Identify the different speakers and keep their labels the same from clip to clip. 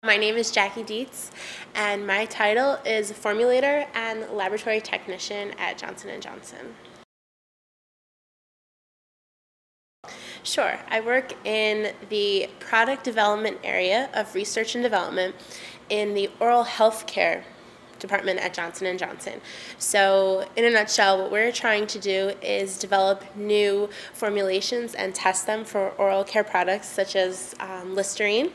Speaker 1: My name is Jackie Deitz, and my title is Formulator and Laboratory Technician at Johnson & Johnson. Sure, I work in the product development area of research and development in the oral health care department at Johnson & Johnson. So in a nutshell, what we're trying to do is develop new formulations and test them for oral care products such as Listerine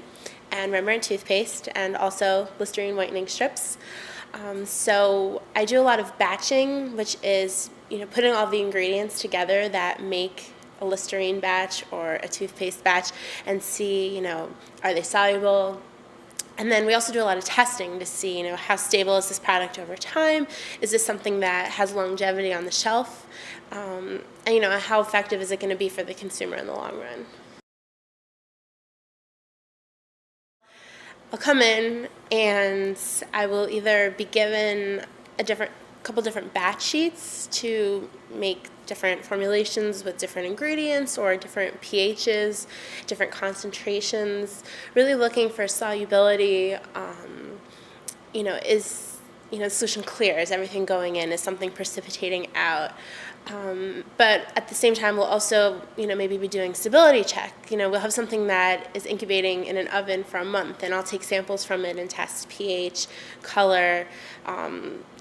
Speaker 1: and Rembrandt toothpaste, and also Listerine whitening strips. So I do a lot of batching, which is putting all the ingredients together that make a Listerine batch or a toothpaste batch and see, are they soluble? And then we also do a lot of testing to see, how stable is this product over time? Is this something that has longevity on the shelf? And how effective is it going to be for the consumer in the long run? I'll come in and I will either be given a couple different batch sheets to make different formulations with different ingredients or different pHs, different concentrations, really looking for solubility. Is the solution clear? Is everything going in? Is something precipitating out? But at the same time, we'll also, maybe be doing stability check. We'll have something that is incubating in an oven for a month, and I'll take samples from it and test pH, color,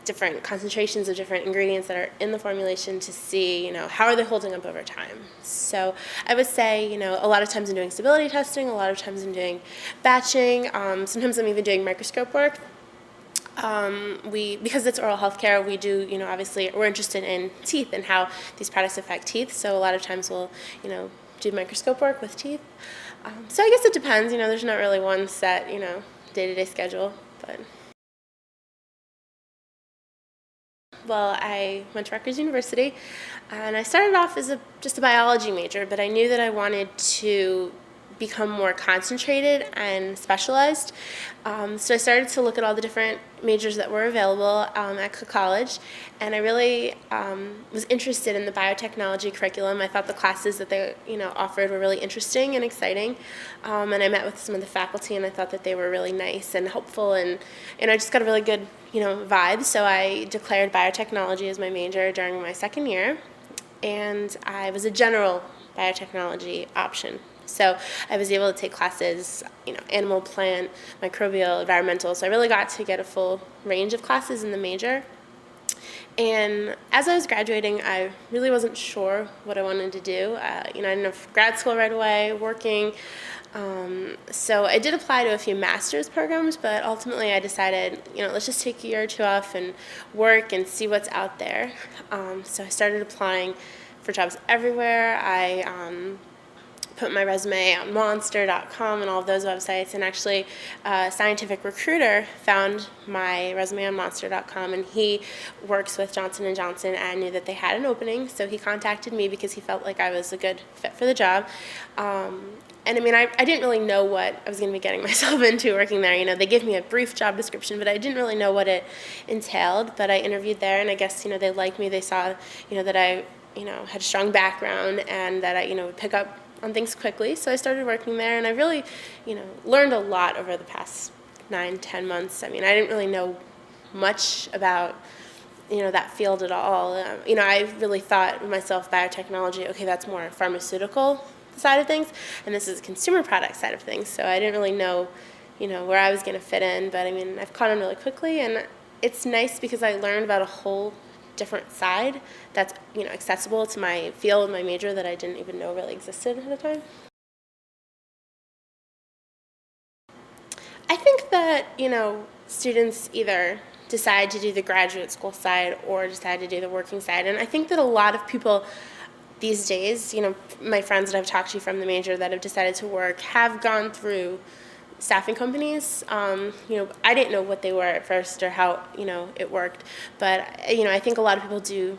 Speaker 1: different concentrations of different ingredients that are in the formulation to see, how are they holding up over time. So I would say, a lot of times I'm doing stability testing, a lot of times I'm doing batching, sometimes I'm even doing microscope work. Because it's oral health care, we do, obviously we're interested in teeth and how these products affect teeth. So a lot of times we'll, do microscope work with teeth. So I guess it depends, there's not really one set, day-to-day schedule, but. Well, I went to Rutgers University, and I started off as just a biology major, but I knew that I wanted to become more concentrated and specialized. So I started to look at all the different majors that were available at Cook College, and I really was interested in the biotechnology curriculum. I thought the classes that they offered were really interesting and exciting, and I met with some of the faculty, and I thought that they were really nice and helpful, and I just got a really good vibe. So I declared biotechnology as my major during my second year, and I was a general biotechnology option. So I was able to take classes, animal, plant, microbial, environmental. So I really got to get a full range of classes in the major. And as I was graduating, I really wasn't sure what I wanted to do. I didn't have grad school right away, working. So I did apply to a few master's programs, but ultimately I decided, let's just take a year or two off and work and see what's out there. So I started applying for jobs everywhere. I put my resume on monster.com and all of those websites, and actually a scientific recruiter found my resume on monster.com, and he works with Johnson & Johnson and knew that they had an opening, so he contacted me because he felt like I was a good fit for the job. And I didn't really know what I was going to be getting myself into working there. They gave me a brief job description, but I didn't really know what it entailed. But I interviewed there, and I guess, they liked me. They saw, that I, had a strong background and that I, would pick up on things quickly. So I started working there, and I really, learned a lot over the past 9-10 months. I didn't really know much about, that field at all. I really thought of myself biotechnology, okay, that's more pharmaceutical side of things, and this is a consumer product side of things. So I didn't really know, where I was going to fit in, but I've caught on really quickly, and it's nice because I learned about a whole different side that's accessible to my field, my major, that I didn't even know really existed at the time. I think that students either decide to do the graduate school side or decide to do the working side, and I think that a lot of people these days, my friends that I've talked to from the major that have decided to work have gone through staffing companies. I didn't know what they were at first or how, it worked. But, I think a lot of people do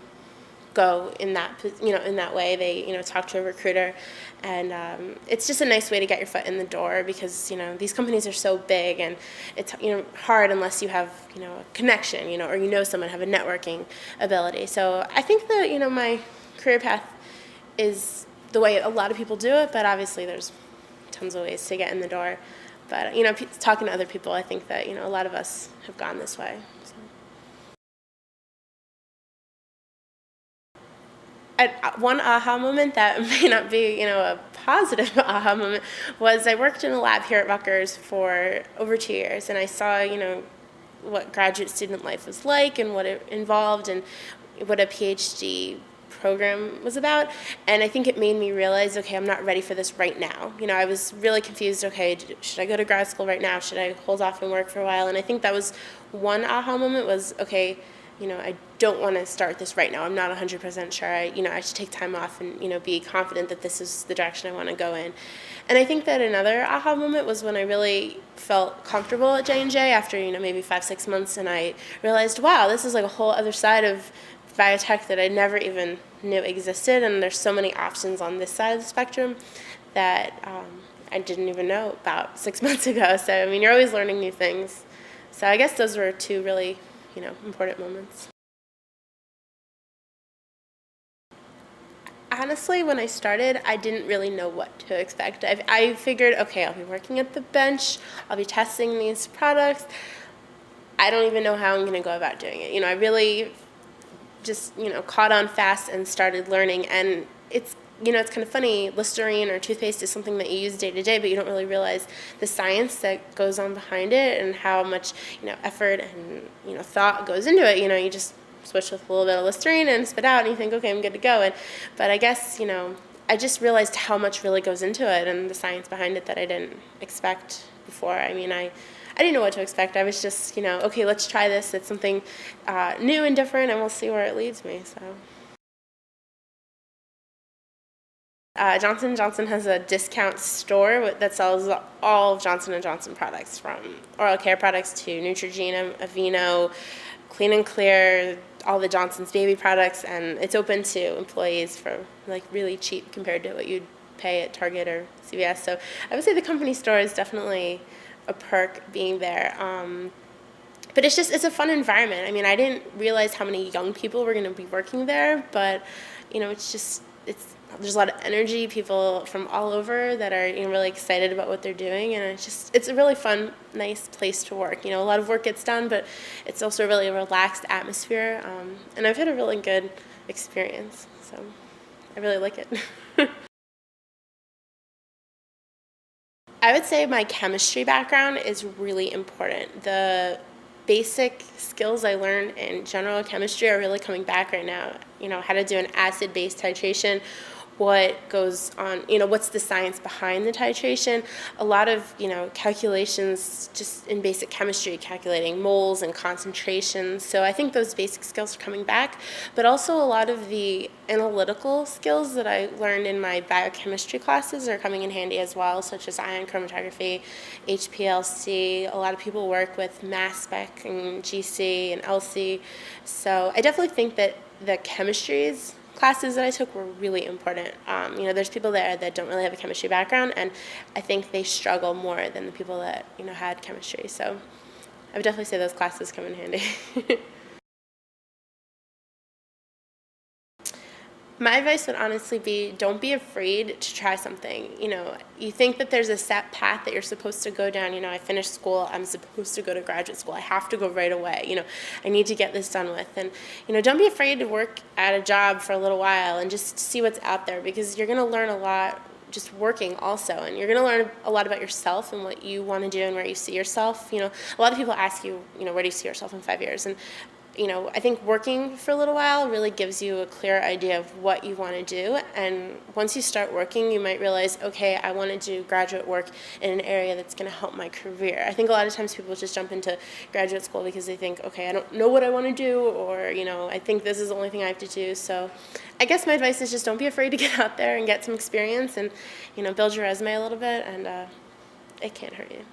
Speaker 1: go in that way. They, talk to a recruiter. And it's just a nice way to get your foot in the door because, these companies are so big and it's, hard unless you have, a connection, or someone, have a networking ability. So I think that, my career path is the way a lot of people do it, but obviously there's tons of ways to get in the door. But, talking to other people, I think that, a lot of us have gone this way. So. One aha moment that may not be, a positive aha moment was I worked in a lab here at Rutgers for over 2 years, and I saw, what graduate student life was like and what it involved and what a PhD program was about. And I think it made me realize, okay, I'm not ready for this right now. I was really confused. Okay, should I go to grad school right now? Should I hold off and work for a while? And I think that was one aha moment was, okay, I don't want to start this right now. I'm not 100% sure. I should take time off and, be confident that this is the direction I want to go in. And I think that another aha moment was when I really felt comfortable at J&J after, maybe 5-6 months, and I realized, wow, this is like a whole other side of biotech that I never even knew existed, and there's so many options on this side of the spectrum that I didn't even know about 6 months ago. So, you're always learning new things. So I guess those were two really important moments. Honestly, when I started, I didn't really know what to expect. I figured, okay, I'll be working at the bench, I'll be testing these products. I don't even know how I'm going to go about doing it. I really just, caught on fast and started learning. And it's kind of funny, Listerine or toothpaste is something that you use day to day, but you don't really realize the science that goes on behind it and how much, effort and, thought goes into it. You just switch with a little bit of Listerine and spit out and you think, okay, I'm good to go. But I guess, I just realized how much really goes into it and the science behind it that I didn't expect before. I didn't know what to expect. I was just, okay, let's try this. It's something new and different, and we'll see where it leads me. So. Johnson & Johnson has a discount store that sells all of Johnson & Johnson products, from oral care products to Neutrogena, Aveeno, Clean and Clear, all the Johnson's baby products, and it's open to employees for really cheap compared to what you'd pay at Target or CVS. So I would say the company store is definitely a perk being there. But it's a fun environment. I didn't realize how many young people were going to be working there, but there's a lot of energy, people from all over that are really excited about what they're doing, and it's a really fun, nice place to work. A lot of work gets done, but it's also really a relaxed atmosphere, and I've had a really good experience, so I really like it. I would say my chemistry background is really important. The basic skills I learned in general chemistry are really coming back right now. How to do an acid-base titration, what goes on, what's the science behind the titration, a lot of, calculations just in basic chemistry, calculating moles and concentrations. So I think those basic skills are coming back, but also a lot of the analytical skills that I learned in my biochemistry classes are coming in handy as well, such as ion chromatography, HPLC. A lot of people work with mass spec and GC and LC. So I definitely think that the chemistries classes that I took were really important. There's people there that don't really have a chemistry background, and I think they struggle more than the people that had chemistry. So I would definitely say those classes come in handy. My advice would honestly be, don't be afraid to try something. You think that there's a set path that you're supposed to go down. I finished school, I'm supposed to go to graduate school, I have to go right away. I need to get this done with. And, don't be afraid to work at a job for a little while and just see what's out there, because you're going to learn a lot just working also, and you're going to learn a lot about yourself and what you want to do and where you see yourself. A lot of people ask you, where do you see yourself in 5 years? And I think working for a little while really gives you a clear idea of what you want to do. And once you start working, you might realize, okay, I want to do graduate work in an area that's going to help my career. I think a lot of times people just jump into graduate school because they think, okay, I don't know what I want to do, or, I think this is the only thing I have to do. So I guess my advice is just don't be afraid to get out there and get some experience and, build your resume a little bit, and it can't hurt you.